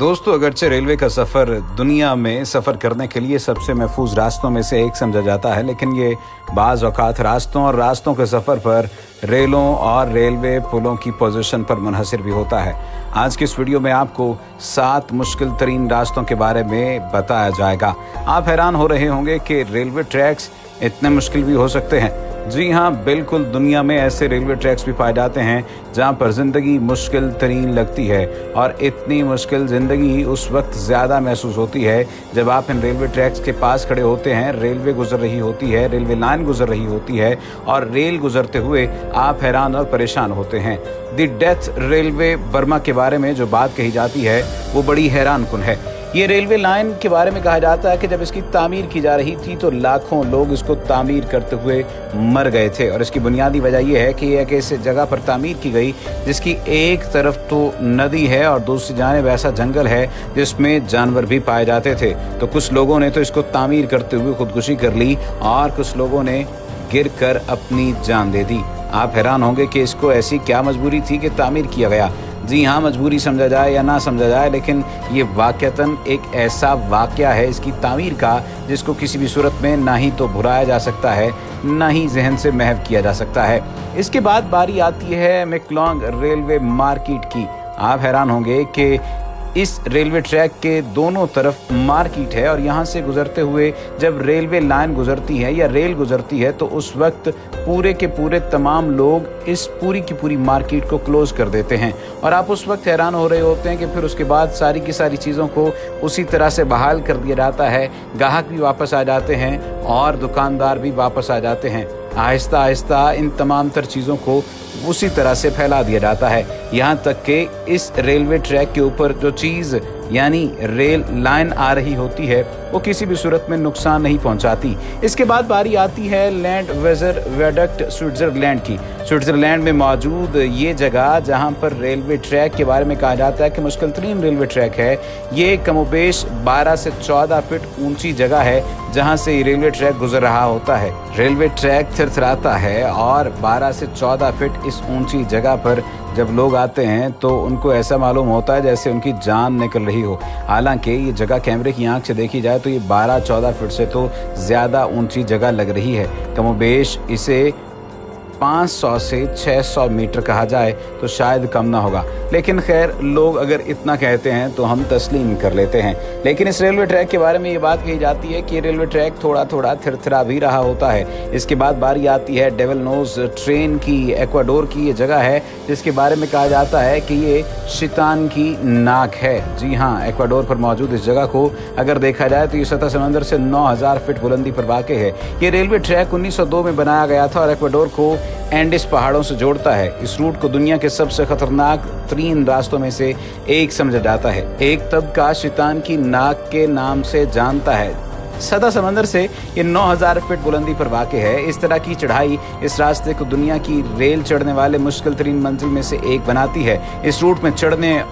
दोस्तों, अगरचे रेलवे का सफ़र दुनिया में सफ़र करने के लिए सबसे महफूज रास्तों में से एक समझा जाता है, लेकिन ये बाज़ औक़ात रास्तों के सफ़र पर रेलों और रेलवे पुलों की पोजीशन पर मुनहसर भी होता है। आज की इस वीडियो में आपको 7 मुश्किल तरीन रास्तों के बारे में बताया जाएगा। आप हैरान हो रहे होंगे कि रेलवे ट्रैक्स इतने मुश्किल भी हो सकते हैं। जी हाँ, बिल्कुल, दुनिया में ऐसे रेलवे ट्रैक्स भी पाए जाते हैं जहाँ पर ज़िंदगी मुश्किल तरीन लगती है, और इतनी मुश्किल ज़िंदगी उस वक्त ज़्यादा महसूस होती है जब आप इन रेलवे ट्रैक्स के पास खड़े होते हैं। रेलवे गुजर रही होती है, रेलवे लाइन गुजर रही होती है, और रेल गुजरते हुए आप हैरान और परेशान होते हैं। द डेथ रेलवे बर्मा के बारे में जो बात कही जाती है वो बड़ी हैरान कुन है। ये रेलवे लाइन के बारे में कहा जाता है कि जब इसकी तामीर की जा रही थी तो लाखों लोग इसको तामीर करते हुए मर गए थे, और इसकी बुनियादी वजह यह है कि यह एक ऐसे जगह पर तामीर की गई जिसकी एक तरफ तो नदी है और दूसरी जानिब ऐसा जंगल है जिसमें जानवर भी पाए जाते थे। तो कुछ लोगों ने तो इसको तामीर करते हुए खुदकुशी कर ली और कुछ लोगों ने गिर कर अपनी जान दे दी। आप हैरान होंगे कि इसको ऐसी क्या मजबूरी थी कि तामीर किया गया। जी हाँ, मजबूरी समझा जाए या ना समझा जाए, लेकिन ये वाक़तन एक ऐसा वाक़या है इसकी तामीर का जिसको किसी भी सूरत में ना ही तो भुलाया जा सकता है, ना ही जहन से महव किया जा सकता है। इसके बाद बारी आती है मैकलोंग रेलवे मार्केट की। आप हैरान होंगे कि इस रेलवे ट्रैक के दोनों तरफ मार्केट है, और यहाँ से गुजरते हुए जब रेलवे लाइन गुजरती है या रेल गुजरती है तो उस वक्त पूरे के पूरे तमाम लोग इस पूरी की पूरी मार्केट को क्लोज कर देते हैं। और आप उस वक्त हैरान हो रहे होते हैं कि फिर उसके बाद सारी की सारी चीज़ों को उसी तरह से बहाल कर दिया जाता है। ग्राहक भी वापस आ जाते हैं और दुकानदार भी वापस आ जाते हैं। आहिस्ता आहिस्ता इन तमाम तर चीज़ों को उसी तरह से फैला दिया जाता है, यहाँ तक कि इस रेलवे ट्रैक के ऊपर जो चीज़ यानी रेल लाइन आ रही होती है वो किसी भी सूरत में नुकसान नहीं पहुंचाती। इसके बाद बारी आती है लैंड वेजर वियाडक्ट स्विट्ज़रलैंड की। स्विट्ज़रलैंड में मौजूद ये जगह जहां पर रेलवे ट्रैक के बारे में कहा जाता है कि मुश्किल तरीन रेलवे ट्रैक है, ये कमोबेश 12 से 14 फीट ऊंची जगह है जहां से रेलवे ट्रैक गुजर रहा होता है। रेलवे ट्रैक थरथराता है और 12 से 14 फीट इस ऊंची जगह पर जब लोग आते हैं तो उनको ऐसा मालूम होता है जैसे उनकी जान निकल रही हो। हालांकि ये जगह कैमरे की आंख से देखी जाए तो ये 12-14 फीट से तो ज़्यादा ऊंची जगह लग रही है। कमोबेश इसे 500 से 600 मीटर कहा जाए तो शायद कम ना होगा, लेकिन खैर लोग अगर इतना कहते हैं तो हम तस्लीम कर लेते हैं। लेकिन इस रेलवे ट्रैक के बारे में ये बात कही जाती है कि रेलवे ट्रैक थोड़ा थोड़ा थरथरा भी रहा होता है। इसके बाद बारी आती है डेविल नोज ट्रेन की। एक्वाडोर की ये जगह है जिसके बारे में कहा जाता है कि ये शैतान की नाक है। जी हाँ, एक्वाडोर पर मौजूद इस जगह को अगर देखा जाए तो ये सतह समंदर से 9000 फीट बुलंदी पर वाक़ है। ये रेलवे ट्रैक 1902 में बनाया गया था और एक्वाडोर को एंडीज पहाड़ों से जोड़ता है। इस रूट को दुनिया के सबसे खतरनाक तरीन रास्तों में से एक समझा जाता है। एक तबका शैतान की नाक के नाम से जानता है। सतह समंदर से ये 9000 फीट बुलंदी पर वाक़ है। इस तरह की चढ़ाई इस रास्ते को दुनिया की रेल चढ़ने वाले मुश्किल तरीन मंजिल में से एक बनाती है। इस रूट में चढ़ने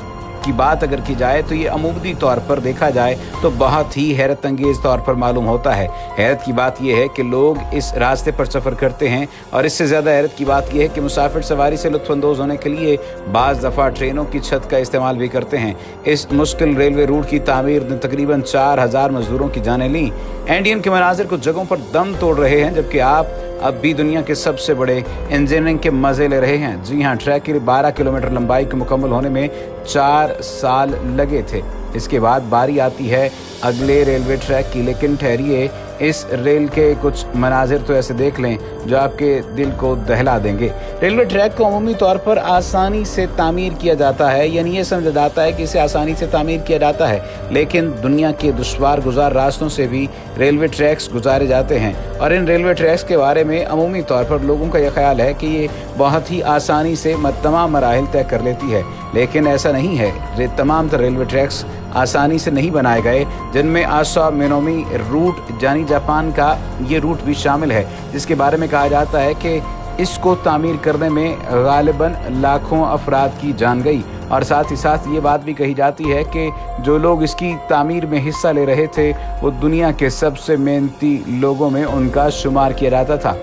की बात अगर की जाए तो ये अमूदी तौर पर देखा जाए तो बहुत ही हैरत अंगेज तौर पर मालूम होता है। हैरत की बात यह है कि लोग इस रास्ते पर सफ़र करते हैं, और इससे ज़्यादा हैरत की बात यह है कि मुसाफिर सवारी से लुत्फ़अंदोज़ होने के लिए बाज़ दफ़ा ट्रेनों की छत का इस्तेमाल भी करते हैं। इस मुश्किल रेलवे रूट की तामीर ने तकरीबन 4000 मजदूरों की जानें लीं। एंडियन के मनाजिर कुछ जगहों पर दम तोड़ रहे हैं, जबकि आप अब भी दुनिया के सबसे बड़े इंजीनियरिंग के मज़े ले रहे हैं। जी हाँ, ट्रैक की 12 किलोमीटर लंबाई के मुकम्मल होने में 4 साल लगे थे। इसके बाद बारी आती है अगले रेलवे ट्रैक की, लेकिन ठहरिए, इस रेल के कुछ मनाजिर तो ऐसे देख लें जो आपके दिल को दहला देंगे। रेलवे ट्रैक को अमूमी तौर पर आसानी से तामीर किया जाता है, यानी ये समझा जाता है कि इसे आसानी से तामीर किया जाता है, लेकिन दुनिया के दुश्वार गुजार रास्तों से भी रेलवे ट्रैक्स गुजारे जाते हैं। और इन रेलवे ट्रैक्स के बारे में अमूमी तौर पर लोगों का यह ख्याल है कि ये बहुत ही आसानी से तमाम मराहिल तय कर लेती है, लेकिन ऐसा नहीं है। तमाम रेलवे ट्रैक्स आसानी से नहीं बनाए गए, जिनमें आसा मिनोमी रूट यानी जापान का ये रूट भी शामिल है, जिसके बारे में कहा जाता है कि इसको तामीर करने में गालिबन लाखों अफराद की जान गई। और साथ ही साथ ये बात भी कही जाती है कि जो लोग इसकी तामीर में हिस्सा ले रहे थे वो दुनिया के सबसे मेहनती लोगों में उनका शुमार किया जाता था।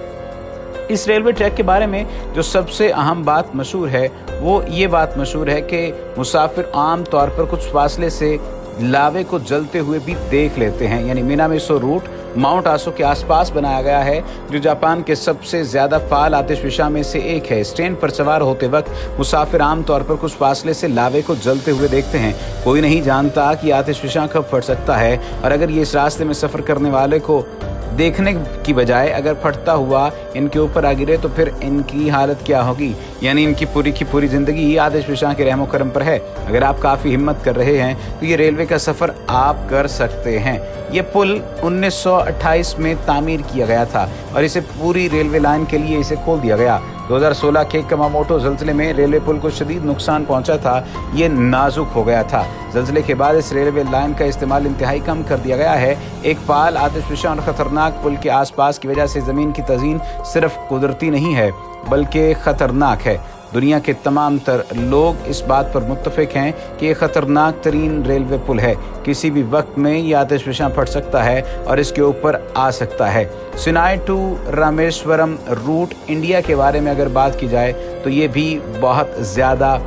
इस रेलवे ट्रैक के बारे में जो सबसे अहम बात मशहूर है वो ये बात मशहूर है कि मुसाफिर आम तौर पर कुछ फासले से लावे को जलते हुए भी देख लेते हैं। यानी मिनामिसो रूट माउंट आसो के आसपास बनाया गया है, जो जापान के सबसे ज्यादा फाल आतिशफिशा में से एक है। इस ट्रेन पर सवार होते वक्त मुसाफिर आम तौर पर कुछ फासले से लावे को जलते हुए देखते हैं। कोई नहीं जानता कि आतिशफिशा कब फट सकता है, और अगर ये इस रास्ते में सफर करने वाले को देखने की बजाय अगर फटता हुआ इनके ऊपर आ गिरे तो फिर इनकी हालत क्या होगी। यानी इनकी पूरी की पूरी जिंदगी ही आतिशफिशा के रहमो करम पर है। अगर आप काफी हिम्मत कर रहे हैं तो ये रेलवे का सफर आप कर सकते हैं। ये पुल 1928 में तामीर किया गया था और इसे पूरी रेलवे लाइन के लिए इसे खोल दिया गया। 2016 के कमामोटो ज़ल्ज़ले में रेलवे पुल को शदीद नुकसान पहुंचा था। ये नाजुक हो गया था। ज़ल्ज़ले के बाद इस रेलवे लाइन का इस्तेमाल इंतहाई कम कर दिया गया है। एक फाल आतिशफिशा और खतरनाक पुल के आसपास की वजह से ज़मीन की तज़ीन सिर्फ कुदरती नहीं है बल्कि खतरनाक है। दुनिया के तमाम तर लोग इस बात पर मुत्तफिक हैं कि ये खतरनाक तरीन रेलवे पुल है। किसी भी वक्त में ये आतिशफिशा फट सकता है और इसके ऊपर आ सकता है। Chennai to Rameswaram route India के बारे में अगर बात की जाए तो ये भी बहुत ज़्यादा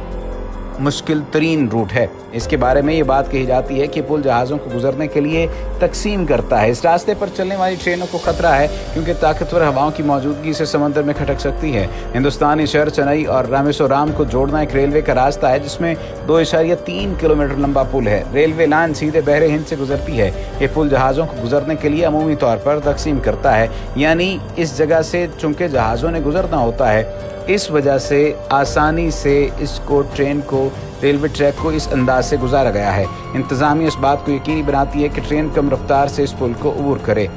मुश्किल तरीन रूट है। इसके बारे में ये बात कही जाती है कि पुल जहाज़ों को गुजरने के लिए तकसीम करता है। इस रास्ते पर चलने वाली ट्रेनों को खतरा है क्योंकि ताकतवर हवाओं की मौजूदगी से समंदर में खटक सकती है। हिंदुस्तानी शहर चेन्नई और रामेश्वरम को जोड़ना एक रेलवे का रास्ता है जिसमें 2.3 किलोमीटर लंबा पुल है। रेलवे लाइन सीधे बहरे हिंद से गुजरती है। ये पुल जहाज़ों को गुजरने के लिए अमूमी तौर पर तकसीम करता है, यानी इस जगह से चूंकि जहाज़ों ने गुजरना होता है इस वजह से आसानी से इसको ट्रेन को रेलवे ट्रैक को इस अंदाज से गुजारा गया है। इंतज़ामिया इस बात को यकीनी बनाती है कि ट्रेन कम रफ्तार से इस पुल को अबूर करे।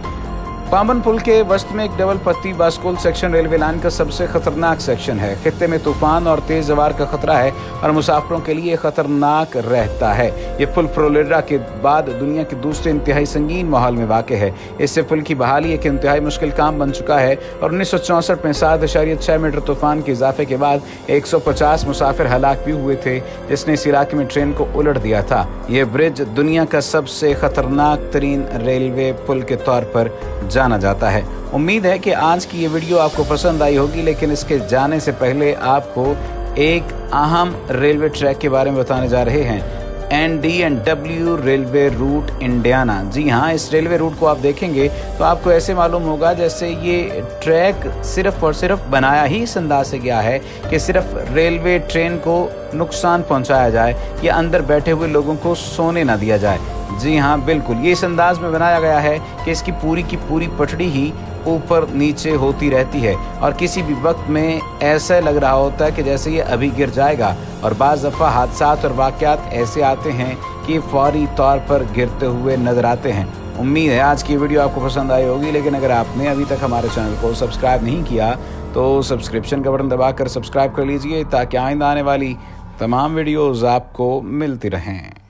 पाम्बन पुल के वस्त में एक डबल पत्ती बास्कुल सेक्शन रेलवे लाइन का सबसे खतरनाक सेक्शन है। खित्ते में तूफान और तेज रफ्तार का खतरा है और मुसाफिरों के लिए खतरनाक रहता है। ये पुल फ्लोरिडा के बाद दुनिया के दूसरे इंतहाई संगीन माहौल में वाक़ है। इससे पुल की बहाली एक इंतहाई मुश्किल काम बन चुका है और 1964 में 7.6 मीटर तूफान के इजाफे के बाद 150 मुसाफिर हलाक भी हुए थे, जिसने इस इलाके में ट्रेन को उलट दिया था। ये ब्रिज दुनिया का सबसे खतरनाक तरीन रेलवे पुल के तौर पर जाना जाता है। उम्मीद है कि आज की ये वीडियो आपको पसंद आई होगी, लेकिन इसके जाने से पहले आपको एक अहम रेलवे ट्रैक के बारे में बताने जा रहे हैं। ND&W railway route Indiana. जी हाँ, इस रेलवे रूट को आप देखेंगे तो आपको ऐसे मालूम होगा जैसे ये ट्रैक सिर्फ और सिर्फ बनाया ही इस अंदाज से गया है कि सिर्फ रेलवे ट्रेन को नुकसान पहुंचाया जाए या अंदर बैठे हुए लोगों को सोने ना दिया जाए। जी हाँ, बिल्कुल ये इस अंदाज में बनाया गया है कि इसकी पूरी की पूरी पटड़ी ही ऊपर नीचे होती रहती है और किसी भी वक्त में ऐसा लग रहा होता है कि जैसे ये अभी गिर जाएगा। और बाज़ दफ़ा हादसात और वाक़यात ऐसे आते हैं कि फौरी तौर पर गिरते हुए नज़र आते हैं। उम्मीद है आज की वीडियो आपको पसंद आई होगी, लेकिन अगर आपने अभी तक हमारे चैनल को सब्सक्राइब नहीं किया तो सब्सक्रिप्शन का बटन दबाकर सब्सक्राइब कर लीजिए ताकि आइंदा आने वाली तमाम वीडियोज़ आपको मिलती रहें।